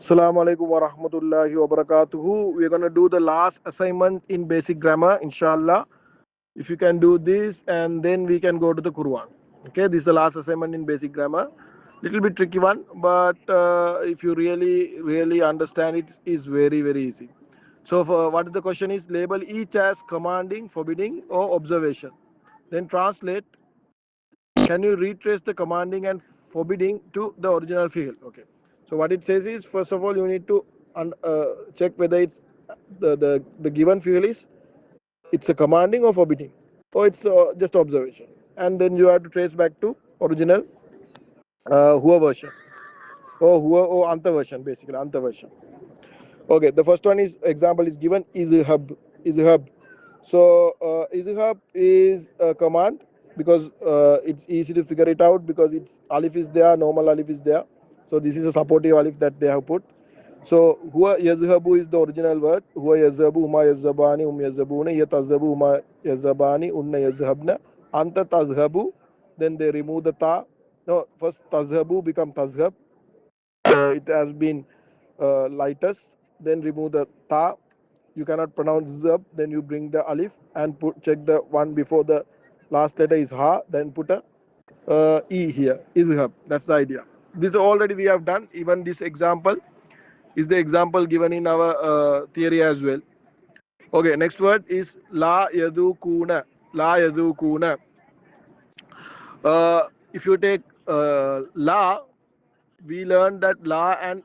Assalamu alaikum wa rahmatullahi wa barakatuhu. We're going to do the last assignment in basic grammar, inshallah. If you can do this, and then we can go to the Quran. Okay, this is the last assignment in basic grammar. Little bit tricky one, but if you really understand it, is very, very easy. So, for what the question is, label each as commanding, forbidding, or observation. Then translate. Can you retrace the commanding and forbidding to the original field? Okay. So what it says is, first of all, you need to check whether it's the given field is it's a commanding or forbidding, or it's just observation, and then you have to trace back to original Hua version or Hua or Anta version, basically Anta version. Okay, the first one is example is given is hub. So is is a command because it's easy to figure it out because it's alif is there, normal alif is there. So this is a supportive alif that they have put. So huwa yazhabu is the original word. Huwa yazhabu, huma yazhabani, yazhabuna, yatazhabu, huma yazhabani, unna yazhabna, anta tazhabu. Then they remove the ta. No, first tazhabu become tazhab. It has been lightest. Then remove the ta. You cannot pronounce zab. Then you bring the alif and check the one before the last letter is ha. Then put a e here. Izhab. That's the idea. This already we have done. Even this example is the example given in our theory as well. Okay, next word is la yadukuna. La yadukuna. If you take la, we learned that la and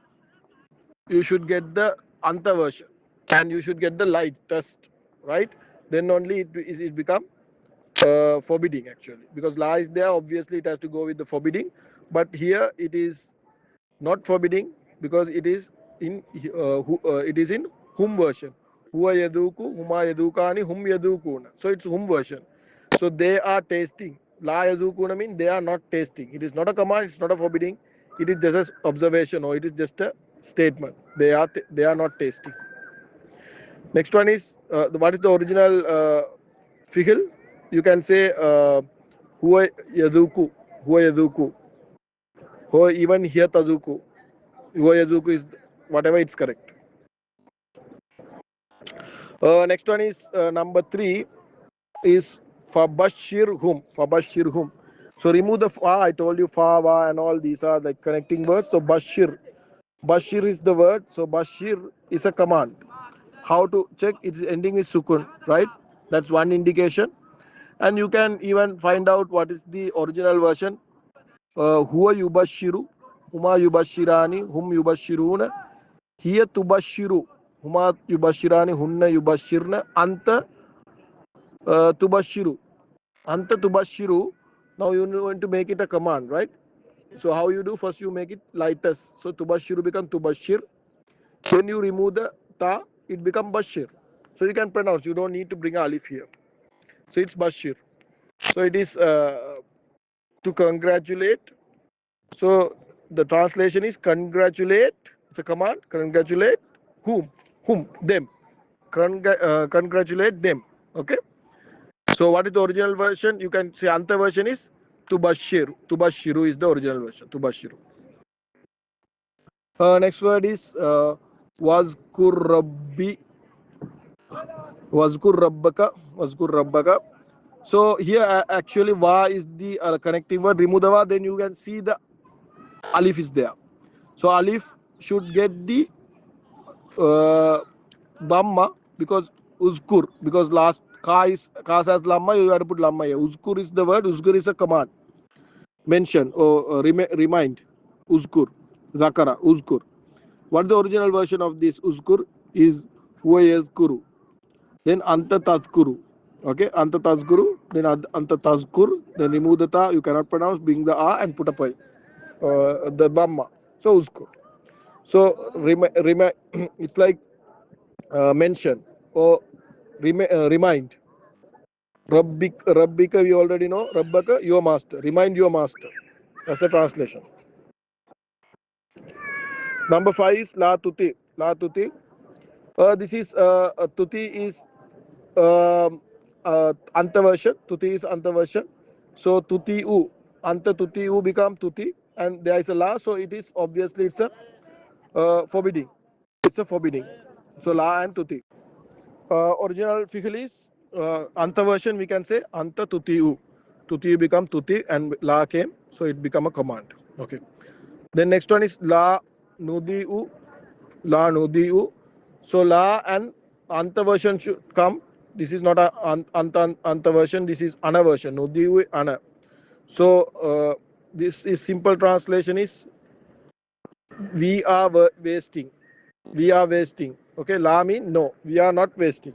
you should get the anta version and you should get the light test, right? Then only it become forbidding actually because la is there. Obviously, it has to go with the forbidding, but here it is not forbidding because it is in it is in hum version. Huwa yaduku, huma yadukani, hum yadukuna. So it's hum version. So they are tasting. La yazukuna means they are not tasting. It is not a command. It's not a forbidding. It is just an observation or it is just a statement. They are not tasting. Next one is what is the original fi'il? You can say huwa yaduku, huwa yaduku, or even here tazuku. Huwa is whatever it's correct. Next one is number three is fabashirhum. Fabashirhum. So remove the fa. I told you fa, va, and all these are like connecting words. So bashir. Bashir is the word. So bashir is a command. How to check? It's ending with sukun, right? That's one indication. And you can even find out what is the original version. Huwa yubashiru, huma yubashirani, hum yubashiruna, hiya tubashiru, huma yubashirani, hunna yubashirna, anta tubashiru. Anta tubashiru. Now you want to make it a command, right? So how you do? First you make it lightest. So tubashiru become tubashir. When you remove the ta, it become bashir. So you can pronounce. You don't need to bring alif here. So it's bashir. So it is to congratulate. So the translation is congratulate. It's a command. Congratulate whom? Whom? Them. Congratulate them. Okay. So what is the original version? You can say Anta version is Tubashir. Tubashiru is the original version. Tubashiru. Next word is Wazkur Rabbi. Wazkur Rabbaka. Wazkur Rabbaka. So here actually va is the connecting word. Remove the va, then you can see the alif is there. So alif should get the uh, dhamma because uzkur because last ka has lamma, you have to put lamma here. Uzkur is the word. Uzkur is a command. Mention or remind. Uzkur, zakara, uzkur. What the original version of this uzkur is huwa yazkuru. Then anta tazkuru. Okay, anta tazkuru. Then anta tazkur. Then remove the ta. You cannot pronounce. Bring the a and put a pai. The dhamma. So uzkur. So it's like mention or remind. Rabbika, we already know. Rabbaka, your master. Remind your master. That's the translation. Number five is La Tuti. La Tuti. This is Tuti is Anta version. Tuti is Anta version. So Tuti U. Anta Tuti U become Tuti. And there is a La. So it is obviously it's a Forbidding. It's a forbidding. So la and tuti. Original fi'il is anta version, we can say anta tutiu. Tutiu become tuti and la came, so it become a command. Okay. Then next one is la nudiu. La nudiu. So la and anta version should come. This is not a anta version. This is ana version. Nudiu ana. So this is simple translation is we are wasting. We are wasting. Okay. La mean no. We are not wasting.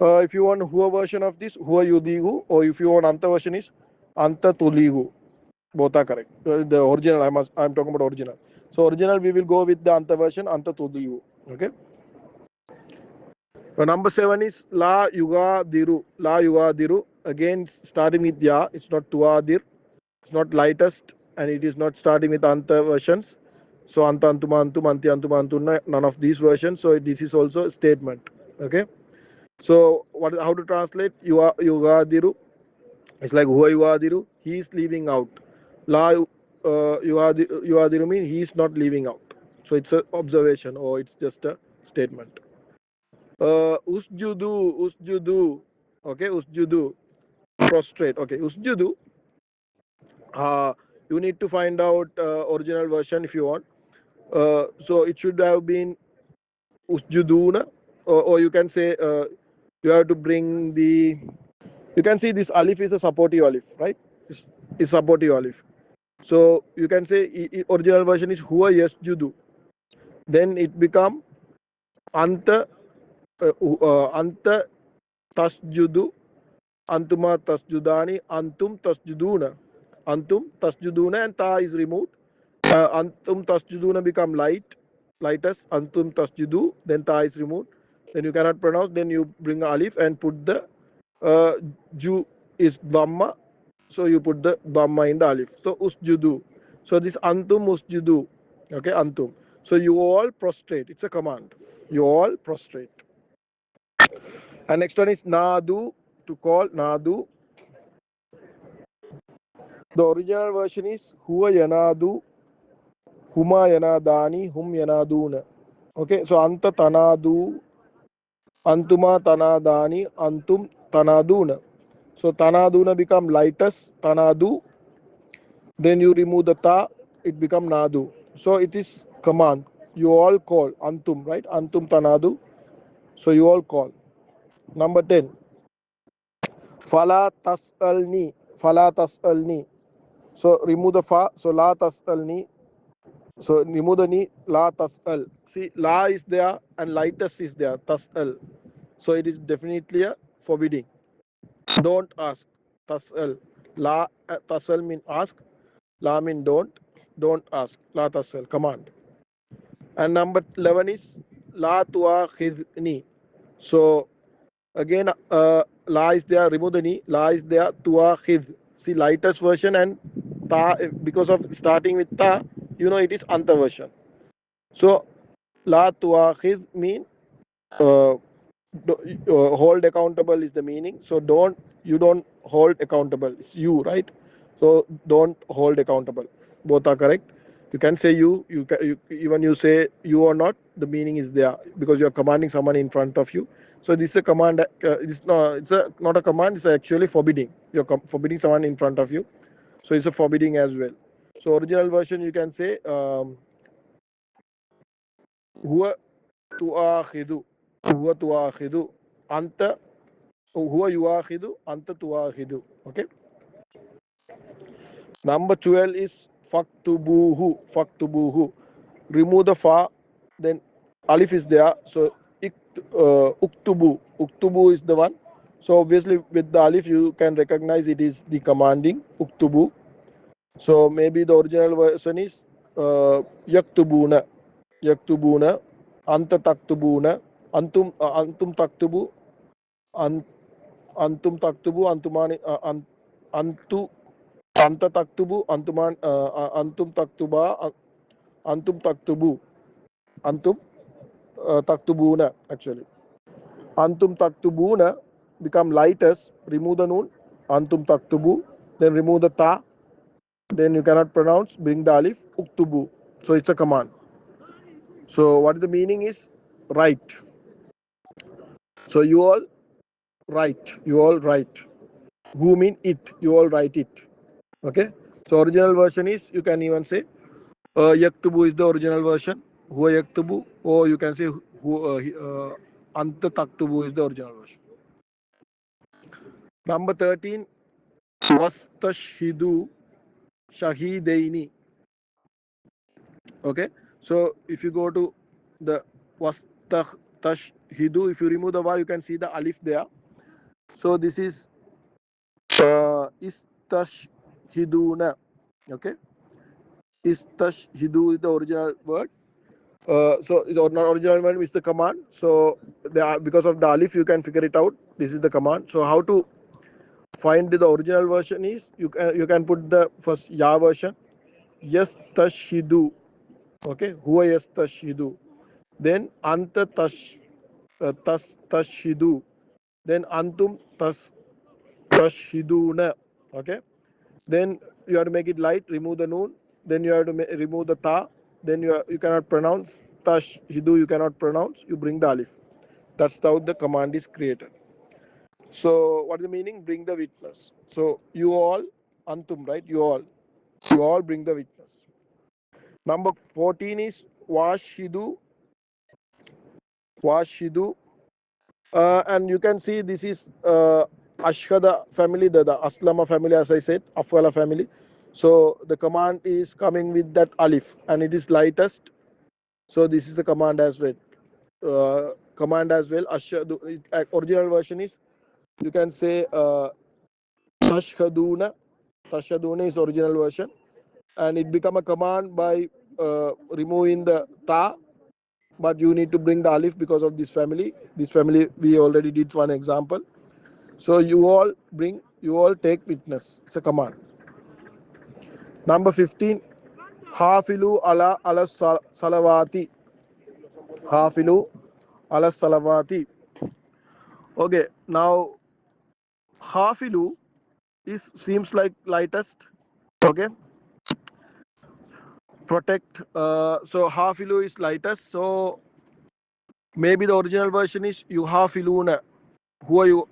If you want Hua version of this, Hua Yudihu, or if you want Anta version is Anta Tulihu. Both are correct. The original, I'm talking about original. So original we will go with the Anta version, Anta Tulihu. Okay. Number 7 is La Yuga Diru. La Yuga Diru. Again starting with Ya, it's not Tuadir, it's not lightest, and it is not starting with Anta versions. So Anta Antuma Antum, Anti Antuma Antuna, none of these versions. So this is also a statement. Okay. So what? How to translate? Yugadiru. It's like huwa yugadiru. He is leaving out. La yugadiru means he is not leaving out. So it's an observation or it's just a statement. Usjudu. Okay, usjudu. Prostrate. Okay, usjudu. You need to find out original version if you want. So it should have been usjuduna, or you can say you have to bring the. You can see this alif is a supportive alif, right? Is supportive alif. So you can say original version is huwa yasjudu. Then it become anta anta tasjudu, antuma tasjudani, antum tasjuduna, and ta is removed. Antum tasjuduna become lightest, antum tasjudu, then ta is removed. Then you cannot pronounce, then you bring alif and put the uh, ju is dhamma, so you put the dhamma in the alif. So usjudu. So this antum usjudu. Okay, antum. So you all prostrate. It's a command. You all prostrate. And next one is nadu, to call nadu. The original version is huwa yanadu, huma yanadani, hum yanaduna. Okay, so anta tanadu, antuma tanadani, antum tanaduna. So tanaduna become lightest, tanadu. Then you remove the ta, it become nadu. So it is command. You all call antum, right? Antum tanadu. So you all call. Number 10. Fala tasalni. Fala tasalni. So remove the fa. So la tasalni. So remove the ni. La tasal. See, la is there and lightest is there. Tasal. So it is definitely a forbidding. Don't ask. Tasal. La tasal mean ask. La mean don't. Don't ask. La tasal. Command. And number 11 is la tuakhidni. So again, la is there, remove the ni, la is there, tuakhid. See, lightest version, and ta, because of starting with ta, you know it is anta version. So la tuakhid mean uh, hold accountable is the meaning. So you don't hold accountable. It's you, right? So don't hold accountable. Both are correct. You can say even you say you or not, the meaning is there because you are commanding someone in front of you. So this is a command. Not a command. It's actually forbidding. You're forbidding someone in front of you. So it's a forbidding as well. So original version you can say huwa tuakhidu, huwa tuakhidu, anta huwa yuakhidu, anta tuakhidu. Okay. Number 12 is faktubuhu, faktubuhu. Remove the fa, then alif is there. So uktubu, uktubu is the one. So obviously with the alif you can recognize it is the commanding uktubu. So maybe the original version is yaktubuna, yaktubuna, anta taktubuna, antum taktubu, antum taktubu, antumani, antu anta taktubu, antum taktuba, antum taktubu, antum taktubuna actually. Antum taktubuna become lightest, remove the noon, antum taktubu, then remove the ta, then you cannot pronounce, bring the alif, uktubu. So it's a command. So what the meaning is? Write. So you all write. You all write. Who mean it? You all write it. Okay. So original version is, you can even say yaktubu is the original version. Huwa yaktubu, or you can say anta taktubu is the original version. Number 13, wastashhidu shahidaini. Okay. So if you go to the wastashhidu, if you remove the wa, you can see the alif there. So this is istashhiduna. Okay. Istashhidu is the original word. So the original one is the command. So because of the alif, you can figure it out. This is the command. So how to find the original version is, you can put the first ya version. Yes tashhidu. Okay. Huwa yes tashhidu. Then anta tashhidu. Then antum tashhiduna. Okay. Then you have to make it light, remove the noon. Then you have to remove the ta. Then you cannot pronounce tashhidu, you cannot pronounce, you bring the alif. That's how the command is created. So what is the meaning? Bring the witness. So you all, antum, right? You all bring the witness. Number 14 is washidu. And you can see this is Ashhada family, the Aslama family, as I said, Afwala family. So the command is coming with that alif, and it is lightest. So this is the command as well. Ashhadu, original version is, you can say tashhaduna. Tashhaduna is original version, and it become a command by removing the ta, but you need to bring the alif because of this family. This family we already did one example. So you all take witness. It's a command. Number 15, hafilu ala salawati. Hafilu ala salawati. Okay, now hafilu is seems like lightest. Okay, protect. So hafilu is lightest. So maybe the original version is yuhafiluna. Who are you?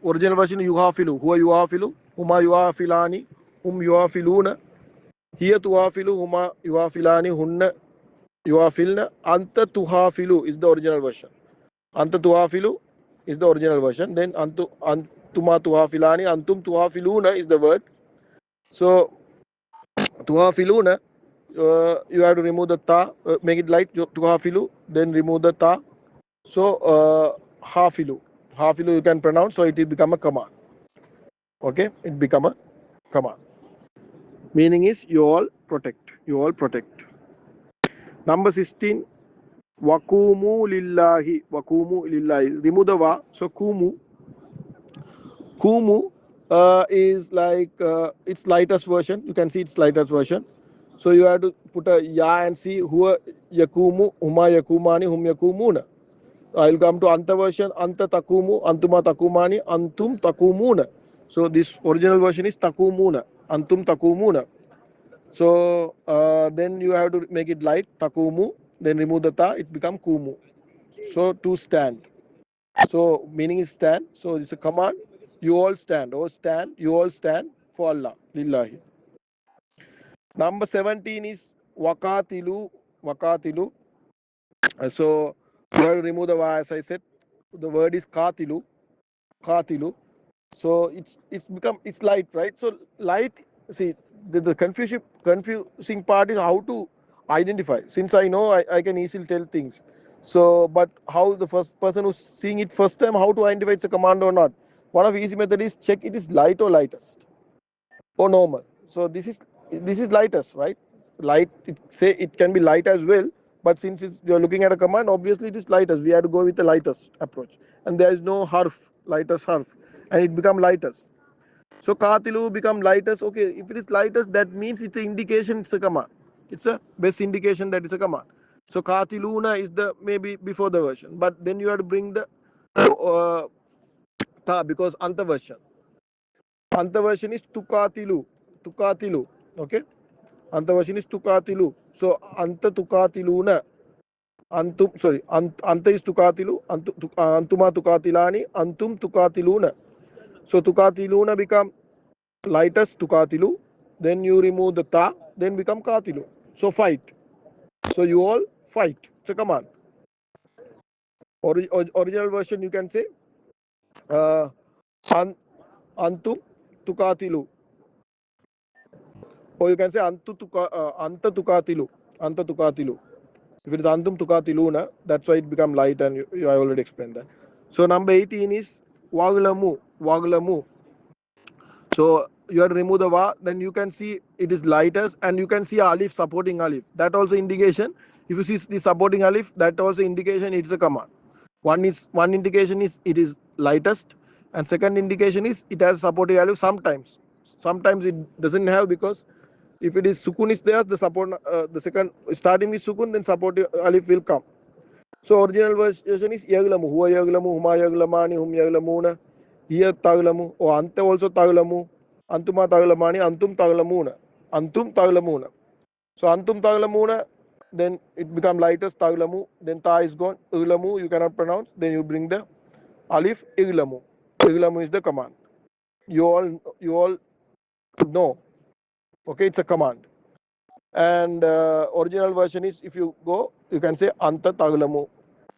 Original version yuhafilu. Who are yuhafilu? Huma yuhafilani. Yuhafiluna. Here tuhafilu. Huma yuhafilani. Hunna yuhafilna. Anta tuhafilu is the original version. Anta tuhafilu is the original version. Then antuma tuhafilani. Antum tuhafiluna is the word. So tuhafiluna, you have to remove the ta, make it light. Tuhafilu, then remove the ta. So hafilu you can pronounce. So it will become a command. Okay, it become a command. Meaning is you all protect. You all protect. Number 16. Wakumu lillahi. Wakumu lillahi. Remove the wa. So kumu is like its lightest version. You can see its lightest version. So you have to put a ya and see huwa yakumu, huma yakumani, hum yakumuna. I will come to anta version. Anta takumu, antuma takumani, antum takumuna. So this original version is takumuna, antum takumuna. So then you have to make it light, takumu, then remove the ta, it become kumu. So to stand. So meaning is stand. So it's a command. You all stand. Oh stand. You all stand for Allah. Lillahi. Number 17 is wakatilu. Wakatilu. So you have to remove the wa, as I said. The word is katilu. Katilu. So it's light, right? So light, see, the confusing part is how to identify. Since I know, I can easily tell things. So but how the first person who's seeing it first time, how to identify it's a command or not? One of the easy method is check it is light or lightest or normal. So this is lightest, right? Light, it can be light as well, but since you're looking at a command, obviously it is lightest. We have to go with the lightest approach, and there is no harf, lightest harf, and it become lightest. So katilu become lightest. Okay, if it is lightest, that means it's an indication it's a command. It's a best indication that it's a command. So katiluna is the maybe before the version, but then you have to bring the ta, because anta version. Anta version is tukatilu. Tukatilu. Okay. Anta version is tukatilu. So anta tukatiluna. Antum, sorry, anta is tukatilu, antuma tukatilani, antum tukatiluna. So tukatiluna become lightest tukatilu, then you remove the ta, then become katilu. So fight. So you all fight. It's a command. Original version you can say uh, an, antum tukatilu, or you can say anta tukatilu, anta tukatilu. If it is antum tukatiluna, that's why it become light, and I already explained that. So number 18 is waglamu, waglamu. So you have to remove the va, then you can see it is lightest, and you can see alif supporting alif. That also indication. If you see the supporting alif, that also indication it's a command. One indication is it is lightest, and second indication is it has supporting alif sometimes. Sometimes it doesn't have, because if it is sukun is there, the second starting with sukun, then supporting alif will come. So original version is yaglamu, huwa yaglamu, huma yaglamani, hum yaglamuna, hiya taglamu, or anta also taglamu, antuma taglamani, antum taglamuna, antum taglamuna. So antum taglamuna, then it become lightest taglamu, then ta is gone, iglamu you cannot pronounce, then you bring the alif iglamu. Iglamu is the command. You all know. Okay, it's a command. And original version is, if you go, you can say anta taglamu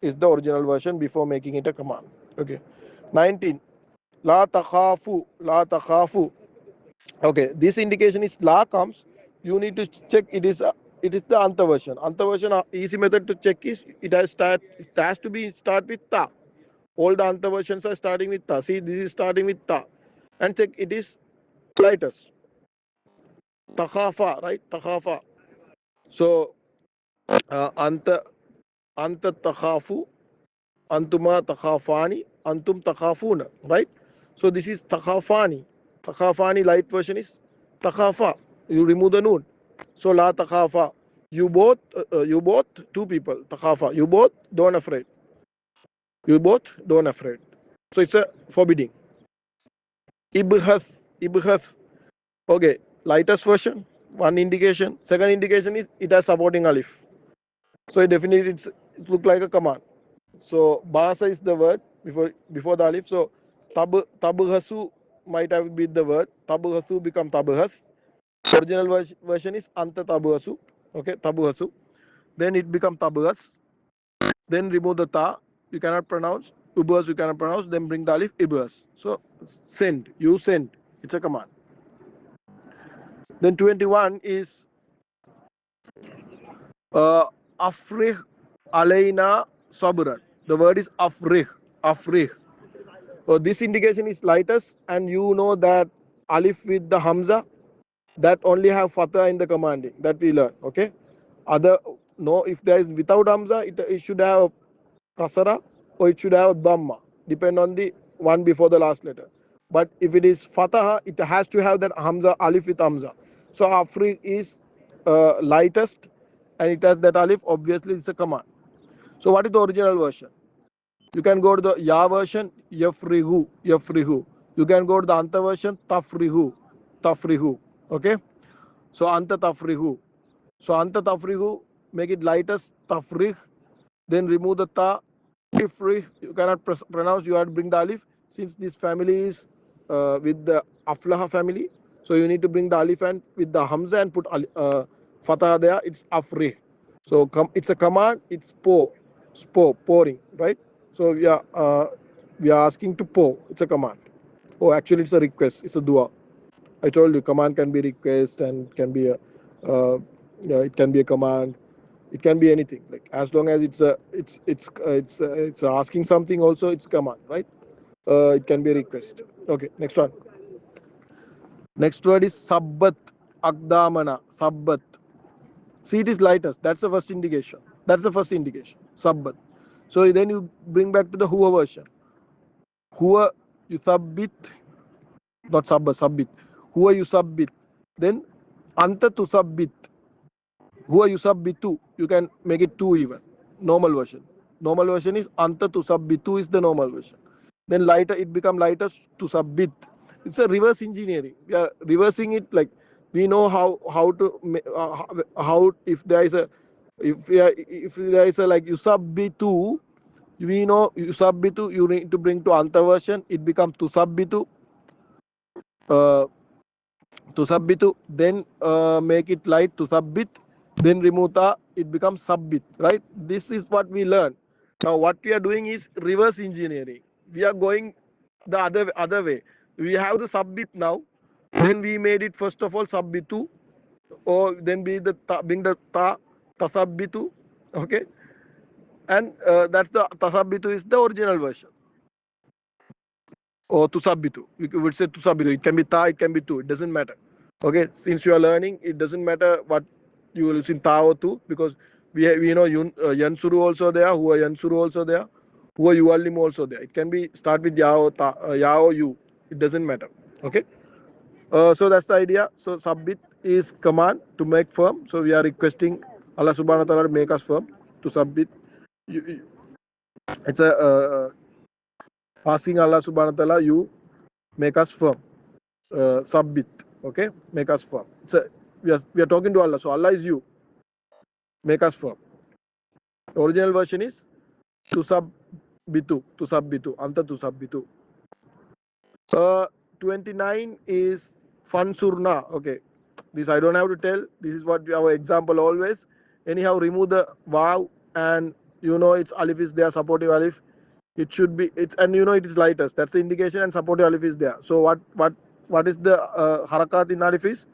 is the original version before making it a command. Okay. 19. La takhafu, la takhafu. Okay, this indication is la comes. You need to check it is the anta version. Anta version, easy method to check is it has to be start with ta. All the anta versions are starting with ta. See, this is starting with ta, and check it is lightest. Takhafa, right? Takhafa. So anta takhafu, antuma takhafani, antum takhafuna, right? So this is takhafani. Takhafani light version is takhafa. You remove the noon. So la takhafa. You both, two people. Takhafa. You both don't afraid. You both don't afraid. So it's a forbidding. Ibhath. Ibhath. Okay. Lightest version. One indication. Second indication is it has supporting alif. So definitely it look like a command. So basa is the word before the alif. So tabhasu might have been the word. Tabhasu become tabhas. Original version is anta tabhasu. Okay, tabhasu. Then it become tabhas. Then remove the ta. You cannot pronounce. Ubas you cannot pronounce. Then bring the alif ibas. So send. You send. It's a command. Then 21 is afrih alayna sabran. The word is afrih. Afrih. So this indication is lightest, and you know that alif with the hamza that only have fatha in the commanding that we learn. Okay, other no, if there is without hamza, it should have kasara or it should have dhamma, depend on the one before the last letter. But if it is fatha, it has to have that hamza, alif with hamza. So afri is lightest, and it has that alif. Obviously, it's a command. So what is the original version? You can go to the Ya version, Yafrihu, Yafrihu. You can go to the Anta version, Tafrihu, Tafrihu. Okay? So Anta Tafrihu. So Anta Tafrihu, make it lightest, Tafrih. Then remove the Ta, Ifrih. You cannot pronounce, you have to bring the Alif. Since this family is with the Aflaha family, so you need to bring the Alif and with the Hamza and put Fatah there, it's Afrih. So it's a command, it's pouring, right? So we are asking to pour. It's a command. Oh, actually, it's a request. It's a dua. I told you, command can be request and can be it can be a command. It can be anything. Like as long as it's asking something. Also, it's command, right? It can be a request. Okay, next one. Next word is sabbat akdamana. Sabbat. See, it is lightest. That's the first indication. That's the first indication. Sabbat. So then you bring back to the huwa version. Huwa yusabbit, not sabbat, sabbit. Huwa yusabbit. Then anta tusabbit. Huwa yusabbitu. You can make it two even. Normal version. Normal version is anta tusabbitu is the normal version. Then lighter, it become lighter to subbit. It's a reverse engineering. We are reversing it, like we know how to how if there is a If there is a like yusabbitu, we know yusabbitu, you need to bring to anta version, it becomes tusabbitu. Uh, Tusabbitu, then make it light tusabbit, then remove ta, it becomes sabbit, right? This is what we learn. Now what we are doing is reverse engineering. We are going the other way. We have the sabbit now, then we made it first of all sabbitu, or then be the bring the ta tasabbitu, okay, and that's the tasabbitu is the original version. Or tusabitu. You would say tusabitu. It can be ta, it can be tu. It doesn't matter. Okay, since you are learning, it doesn't matter what you will use in ta or tu, because we know yansuru also there, who are yansuru also there, who are yualim also there. It can be start with ya or ta, ya or you. It doesn't matter. Okay. So that's the idea. So submit is command to make firm. So we are requesting Allah Subhanahu wa Taala to make us firm to submit. It's a asking Allah Subhanahu wa Taala, you make us firm. Submit, okay, make us firm. So we are talking to Allah, so Allah is you, make us firm. The original version is tusabbitu anta tusabbitu. 29 is fansurna. Okay, this I don't have to tell, this is what our example always. Anyhow, remove the waw, and it's alif is there, supportive alif. It should be it's, and it is lightest, that's the indication, and supportive alif is there. So what is the harakat in alif is,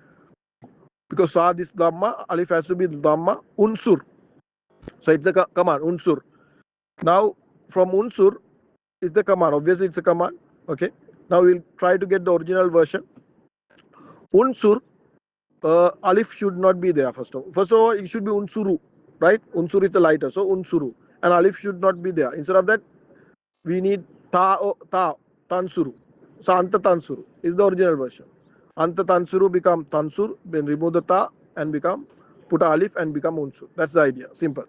because saw this dhamma, alif has to be dhamma, unsur. So it's a command, unsur. Now from unsur is the command. Obviously it's a command. Okay. Now we'll try to get the original version. Unsur, alif should not be there first of all. It should be unsuru, right? Unsur is the lighter, so unsuru, and alif should not be there. Instead of that, we need ta tansuru. So anta tansuru is the original version. Anta tansuru become tansur, then remove the ta and become put alif and become unsur. That's the idea. Simple.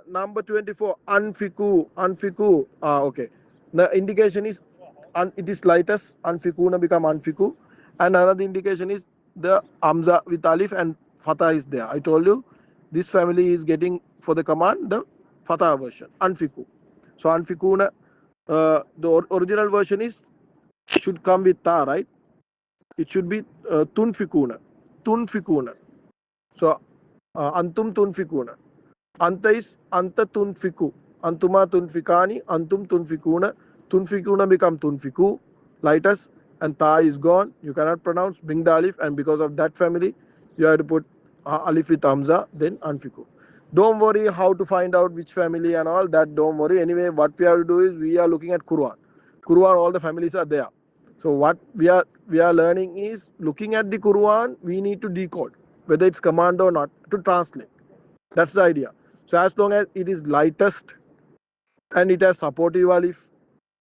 Number 24, anfiku. Okay. The indication is it is lightest. Anfikuna become anfiku, and another indication is the amza with alif and fatah is there. I told you this family is getting for the command the fatah version. Anfiku. So anfikuna, the original version is should come with ta, right? It should be tunfikuna. Tunfikuna. So antum tunfikuna. Anta is anta tunfiku. Antuma tunfikani. Antum tunfikuna. Tunfikuna become tunfiku. Lightest, and ta is gone. You cannot pronounce. Bring the alif, and because of that family, you have to put alif with hamza, then anfiku. Don't worry how to find out which family and all that. Don't worry. Anyway, what we have to do is we are looking at Quran. Quran, all the families are there. So what we are learning is looking at the Quran. We need to decode whether it's command or not to translate. That's the idea. So as long as it is lightest and it has supportive alif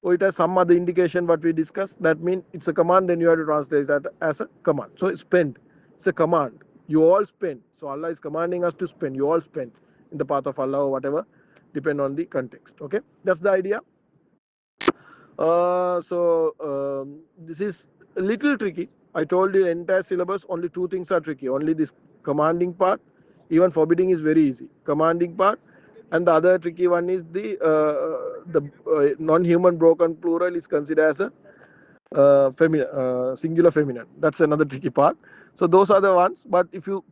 or it has some other indication what we discussed, that means it's a command, then you have to translate that as a command. So spend, it's a command. You all spend. So Allah is commanding us to spend. You all spend in the path of Allah or whatever, depend on the context. Okay, that's the idea. This is a little tricky. I told you the entire syllabus, only two things are tricky. Only this commanding part, even forbidding is very easy. Commanding part, and the other tricky one is the non-human broken plural is considered as a singular feminine. That's another tricky part. So those are the ones. But if you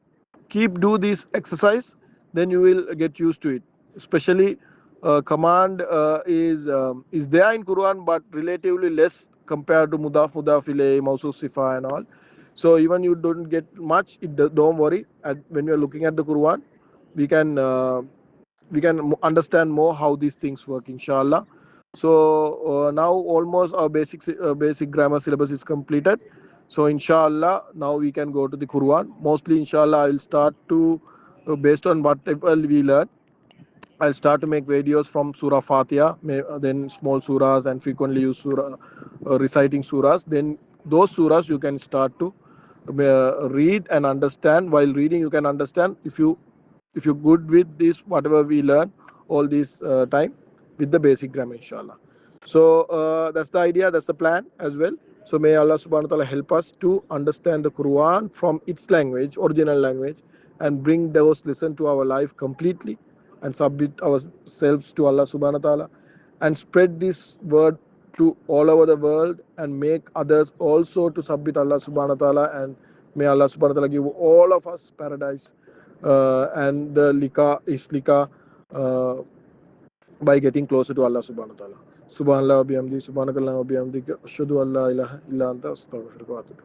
do this exercise, then you will get used to it. Especially command is there in Quran, but relatively less compared to mudaf, mudaf ilayh, mawsuf, sifa, and all. So even you don't get much, don't worry. When you are looking at the Quran, we can understand more how these things work, inshallah. So now almost our basic grammar syllabus is completed. So inshallah, now we can go to the Quran. Mostly inshallah, I will start to based on whatever we learn, I'll start to make videos from Surah Fatiha, then small surahs, and frequently use surah, reciting surahs. Then those surahs you can start to read and understand. While reading, you can understand if you're good with this, whatever we learn all this time with the basic grammar, inshallah. So that's the idea, that's the plan as well. So may Allah subhanahu wa ta'ala help us to understand the Quran from its language, original language, and bring those lessons to our life completely and submit ourselves to Allah subhanahu wa ta'ala and spread this word to all over the world and make others also to submit Allah subhanahu wa ta'ala, and may Allah subhanahu wa ta'ala give all of us paradise and the lika uh, by getting closer to Allah subhanahu wa ta'ala. Subhanallah wa bihamdi, subhanakallah wa bihamdi, ashhadu an la ilaha illa anta, astaghfiruka wa atubu.